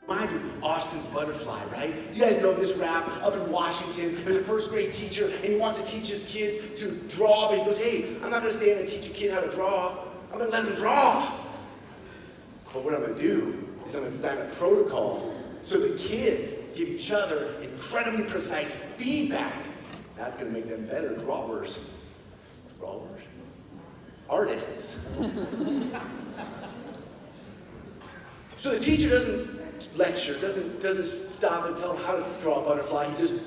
Reminds me of Austin's Butterfly, right? You guys know this rap up in Washington. There's a first grade teacher, and he wants to teach his kids to draw, but he goes, hey, I'm not going to stand and teach a kid how to draw. I'm going to let him draw. But what I'm going to do is I'm going to design a protocol so the kids give each other incredibly precise feedback. That's going to make them better drawers. Drawers? Artists. So the teacher doesn't lecture, doesn't stop and tell them how to draw a butterfly. He just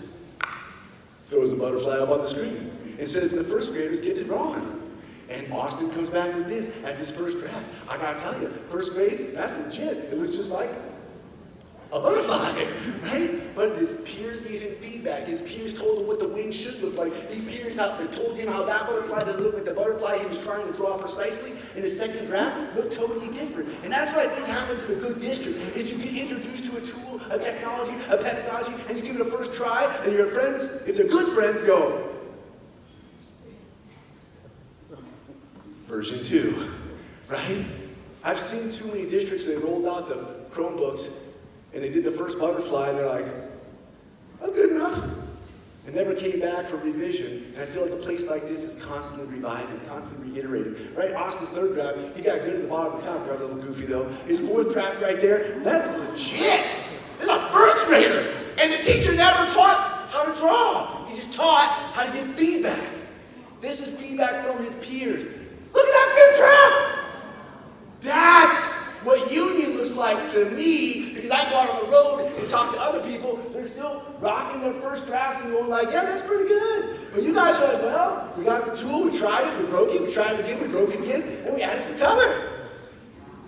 throws the butterfly up on the screen and says the first graders get to draw it. And Austin comes back with this as his first draft. I gotta tell you, first grade, that's legit. It looks just like a butterfly, right? But his peers gave him feedback. His peers told him what the wings should look like. His peers told him how that butterfly doesn't look like the butterfly he was trying to draw precisely. And his second draft looked totally different. And that's what I think happens in a good district, is you get introduced to a tool, a technology, a pedagogy, and you give it a first try, and your friends, if they're good friends, go, version 2, right? I've seen too many districts that rolled out the Chromebooks and they did the first butterfly and they're like, oh, good enough. And never came back for revision. And I feel like a place like this is constantly revising, constantly reiterating. Right? Austin's third draft, he got good at the bottom of the top, got a little goofy though. His fourth draft right there, that's legit. It's a first grader. And the teacher never taught how to draw. He just taught how to give feedback. This is feedback from his peers. Look at that fifth draft! That's what union looks like to me, because I go out on the road and talk to other people. They're still rocking their first draft and going like, yeah, that's pretty good. But you guys are like, well, we got the tool, we tried it, we broke it, we tried it again, we broke it again, and we added some color.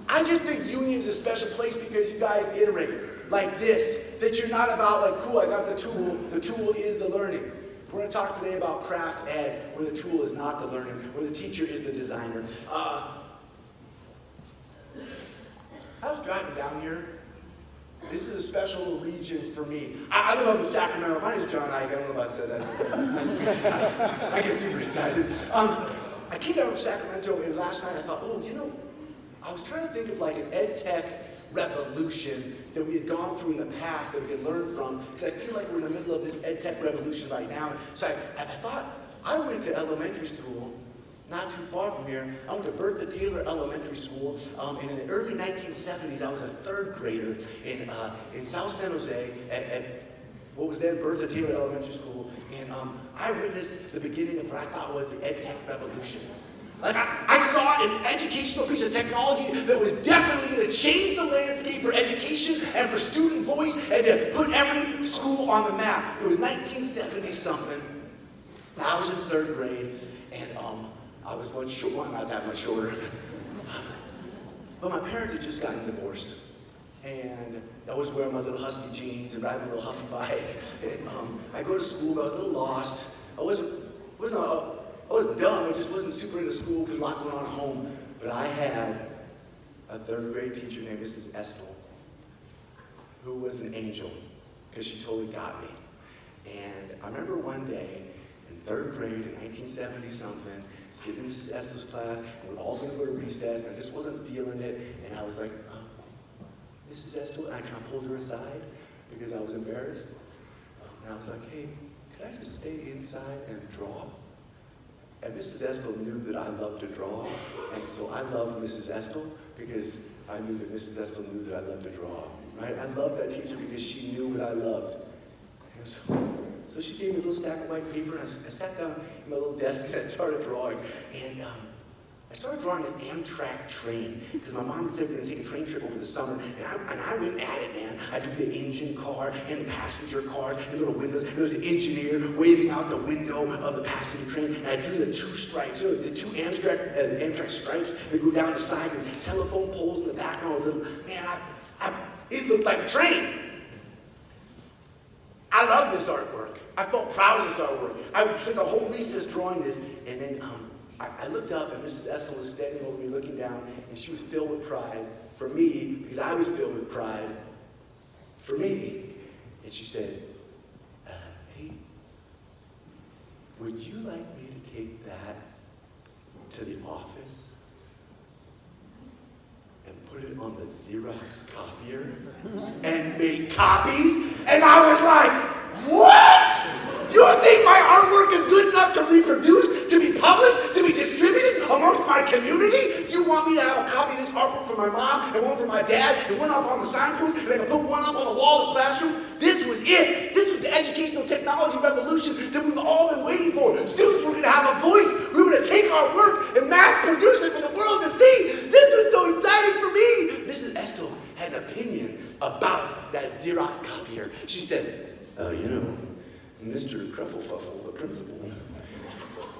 I just think union's a special place because you guys iterate like this, that you're not about like, cool, I got the tool is the learning. We're going to talk today about craft ed, where the tool is not the learning, where the teacher is the designer. I was driving down here. This is a special region for me. I live up in Sacramento. My name is John Eick. I don't know if I said that. Nice to meet you guys. I get super excited. I came down from Sacramento, and last night I thought, oh, you know, I was trying to think of like an ed tech revolution that we had gone through in the past that we could learn from, because I feel like we're in the middle of this ed tech revolution right now. So I thought, I went to elementary school not too far from here. I went to Bertha Taylor Elementary School, and in the early 1970s, I was a third grader in South San Jose at what was then Bertha Taylor Elementary School, and I witnessed the beginning of what I thought was the ed tech revolution. Like I saw an educational piece of technology that was definitely going to change the landscape for education and for student voice and to put every school on the map. It was 1970 something. I was in third grade, and I was much shorter, well, not that much shorter. But my parents had just gotten divorced. And I was wearing my little husky jeans and riding a little huffy bike. And I go to school, I was a little lost. I wasn't dumb, I just wasn't super into school because a lot going on at home. But I had a third grade teacher named Mrs. Estel, who was an angel, because she totally got me. And I remember one day in third grade in 1970 something, sitting in Mrs. Estel's class, and we're all going to go to recess, and I just wasn't feeling it, and I was like, Mrs. Estel, and I kind of pulled her aside because I was embarrassed. And I was like, hey, could I just stay inside and draw? And Mrs. Estel knew that I loved to draw, and so I loved Mrs. Estel because I knew that Mrs. Estel knew that I loved to draw. Right? I loved that teacher because she knew what I loved. And so she gave me a little stack of white paper, and I sat down at my little desk and I started drawing. And I started drawing an Amtrak train, because my mom said we were going to take a train trip over the summer, and I went at it, man. I drew the engine car and the passenger car and little windows, and there was an engineer waving out the window of the passenger train, and I drew the two stripes, you know, the two Amtrak stripes that go down the side, and telephone poles in the background, man, it looked like a train. I love this artwork. I felt proud of this artwork. I spent the whole recess drawing this, and then I looked up, and Mrs. Estel was standing over me looking down, and she was filled with pride for me, because I was filled with pride for me. And she said, hey, would you like me to take that to the office and put it on the Xerox copier and make copies? And I was like, what? You think my artwork is good enough to reproduce, to be published, to be distributed amongst my community? You want me to have a copy of this artwork for my mom and one for my dad and one up on the signpost and I can put one up on the wall of the classroom? This was it. This was the educational technology revolution that we've all been waiting for. Students were going to have a voice. We were going to take our work and mass produce it for the world to see. This was so exciting for me. Mrs. Estel had an opinion about that Xerox copier. She said, Mr. Crufflefuffle, the principal,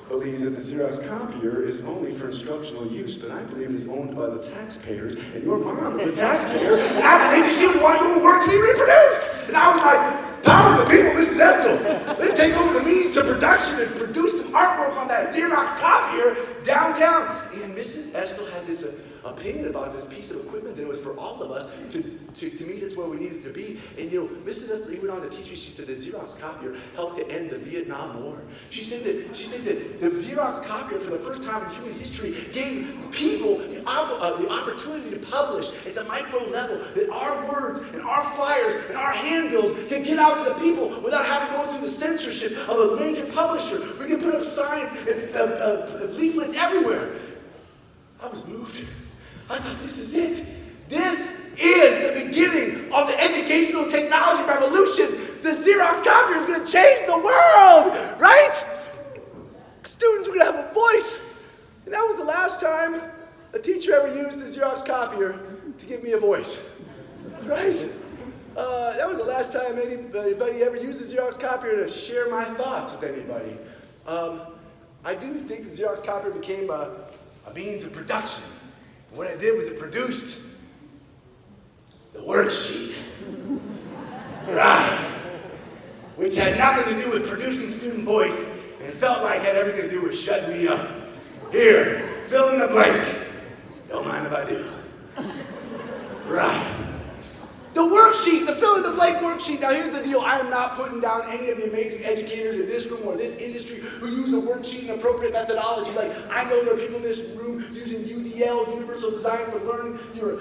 believes that the Xerox copier is only for instructional use, but I believe it is owned by the taxpayers, and your mom is the taxpayer, and I believe that she would want your work to be reproduced. And I was like, power to the people, Mrs. Estel. Let's take over the means to production and produce some artwork on that Xerox copier downtown. And Mrs. Estel had this opinion about this piece of equipment that was for all of us to meet us where we needed to be. And Mrs. Estel even went on to teach me, she said the Xerox copier helped to end the Vietnam War. She said that the Xerox copier for the first time in human history gave people the opportunity to publish at the micro level, that our words and our flyers and our handbills can get out to the people without having to go through the censorship of a major publisher. We can put up signs and leaflets everywhere. I was moved. I thought, this is it. This is the beginning of the educational technology revolution. The Xerox copier is going to change the world, right? Students are going to have a voice. And that was the last time a teacher ever used the Xerox copier to give me a voice, right? That was the last time anybody ever used the Xerox copier to share my thoughts with anybody. I do think the Xerox copier became a means of production. What it did was it produced the worksheet, right? Which had nothing to do with producing student voice, and it felt like it had everything to do with shutting me up. Here, fill in the blank. Don't mind if I do. Right. The worksheet, the fill in the blank worksheet. Now here's the deal. I am not putting down any of the amazing educators in this room or this industry who use the worksheet in appropriate methodology. Like, I know there are people in this room using UDL, Universal Design for Learning. You're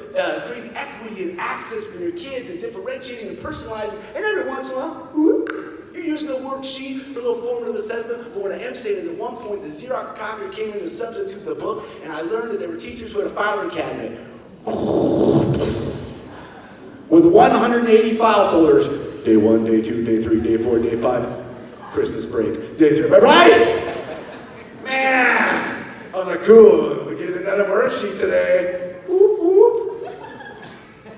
creating equity and access for your kids and differentiating and personalizing. And every once in a while, you're using the worksheet for a little formative assessment. But what I am saying is at one point, the Xerox copier came in to substitute the book, and I learned that there were teachers who had a filing cabinet with 180 file folders. Day 1, day 2, day 3, day 4, day 5, Christmas break, day 3, right? Man, I was like, cool, we're getting another worksheet today. Whoop, whoop.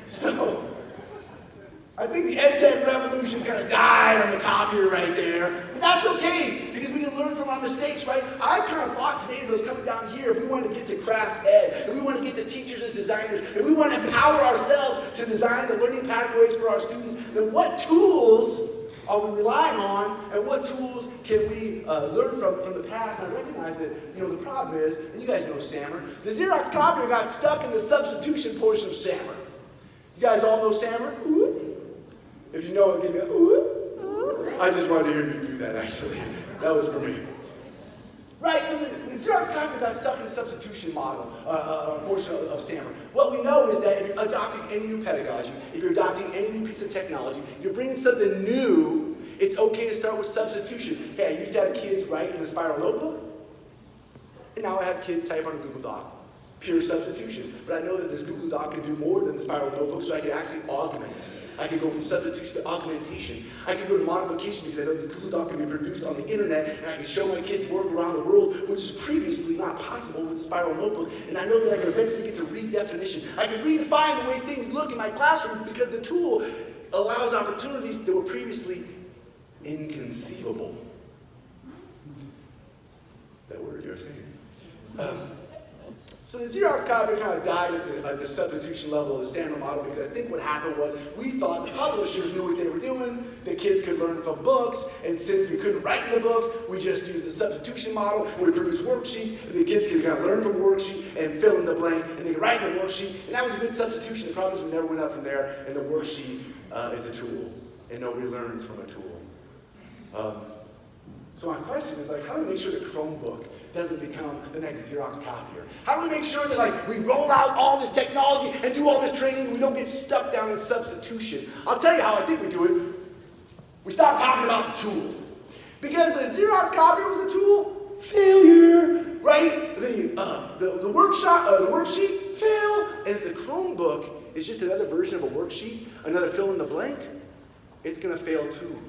So, I think the EdTech revolution kind of died on the copier right there. But that's okay, because we can learn from our mistakes, right? I kind of thought today as I was coming down here, if we want to get to craft ed, if we want to get to teachers as designers, if we want to empower ourselves to design the learning pathways for our students, then what tools are we relying on, and what tools can we learn from the past? I recognize that, the problem is, and you guys know SAMR, the Xerox copier got stuck in the substitution portion of SAMR. You guys all know SAMR? Ooh. If you know it, give me a ooh. I just wanted to hear you do that, actually. That was for me. Right, so the Xerox copier got stuck in the substitution model, portion of SAMR. What we know is that if you're adopting any new pedagogy, if you're adopting any new piece of technology, if you're bringing something new, it's okay to start with substitution. Hey, I used to have kids write in a spiral notebook, and now I have kids type on a Google Doc. Pure substitution. But I know that this Google Doc can do more than the spiral notebook, so I can actually augment. I can go from substitution to augmentation. I can go to modification because I know the Google Doc can be produced on the internet, and I can show my kids work around the world, which is previously not possible with the spiral notebook. And I know that I can eventually get to redefinition. I can redefine the way things look in my classroom because the tool allows opportunities that were previously inconceivable. That word you're saying. So the Xerox copier kind of died at the substitution level of the SAMR model because I think what happened was we thought the publishers knew what they were doing, the kids could learn from books, and since we couldn't write in the books, we just used the substitution model, we produced worksheets, and the kids could kind of learn from the worksheet and fill in the blank, and they could write in the worksheet, and that was a good substitution. The problem is we never went up from there, and the worksheet is a tool, and nobody learns from a tool. So my question is, how do we make sure the Chromebook doesn't become the next Xerox copier? How do we make sure that we roll out all this technology and do all this training and we don't get stuck down in substitution? I'll tell you how I think we do it. We stop talking about the tool. Because the Xerox copier was a tool, failure, right? The worksheet, fail. And if the Chromebook is just another version of a worksheet, another fill in the blank, it's going to fail too.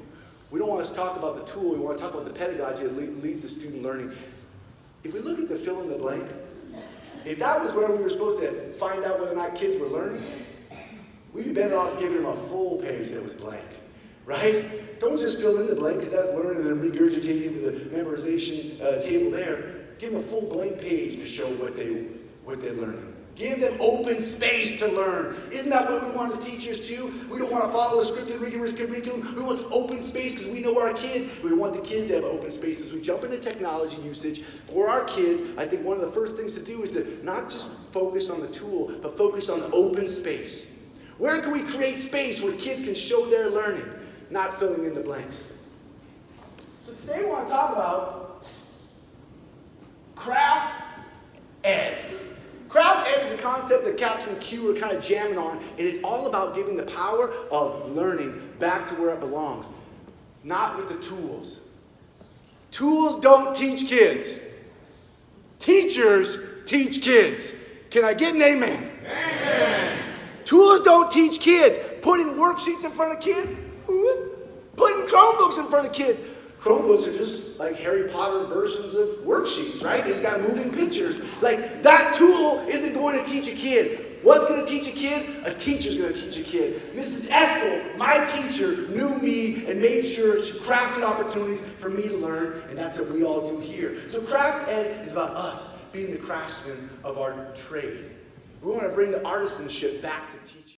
We don't want to talk about the tool, we want to talk about the pedagogy that leads to student learning. If we look at the fill in the blank, if that was where we were supposed to find out whether or not kids were learning, we'd be better off giving them a full page that was blank, right? Don't just fill in the blank because that's learning and then regurgitating into the memorization table there. Give them a full blank page to show what they're learning. Give them open space to learn. Isn't that what we want as teachers too? We don't want to follow a scripted, rigorous curriculum. We want open space because we know our kids. We want the kids to have open space. As we jump into technology usage for our kids, I think one of the first things to do is to not just focus on the tool, but focus on the open space. Where can we create space where kids can show their learning, not filling in the blanks? So today we want to talk about craft ed. Craft ed is a concept that cats from Q are kind of jamming on, and it's all about giving the power of learning back to where it belongs, not with the tools. Tools don't teach kids. Teachers teach kids. Can I get an amen? Amen. Tools don't teach kids. Putting worksheets in front of kids, putting Chromebooks in front of kids. Chromebooks are just like Harry Potter versions of worksheets, right? It's got moving pictures. That tool isn't going to teach a kid. What's going to teach a kid? A teacher's going to teach a kid. Mrs. Estel, my teacher, knew me and made sure she crafted opportunities for me to learn, and that's what we all do here. So craft ed is about us being the craftsmen of our trade. We want to bring the artisanship back to teaching.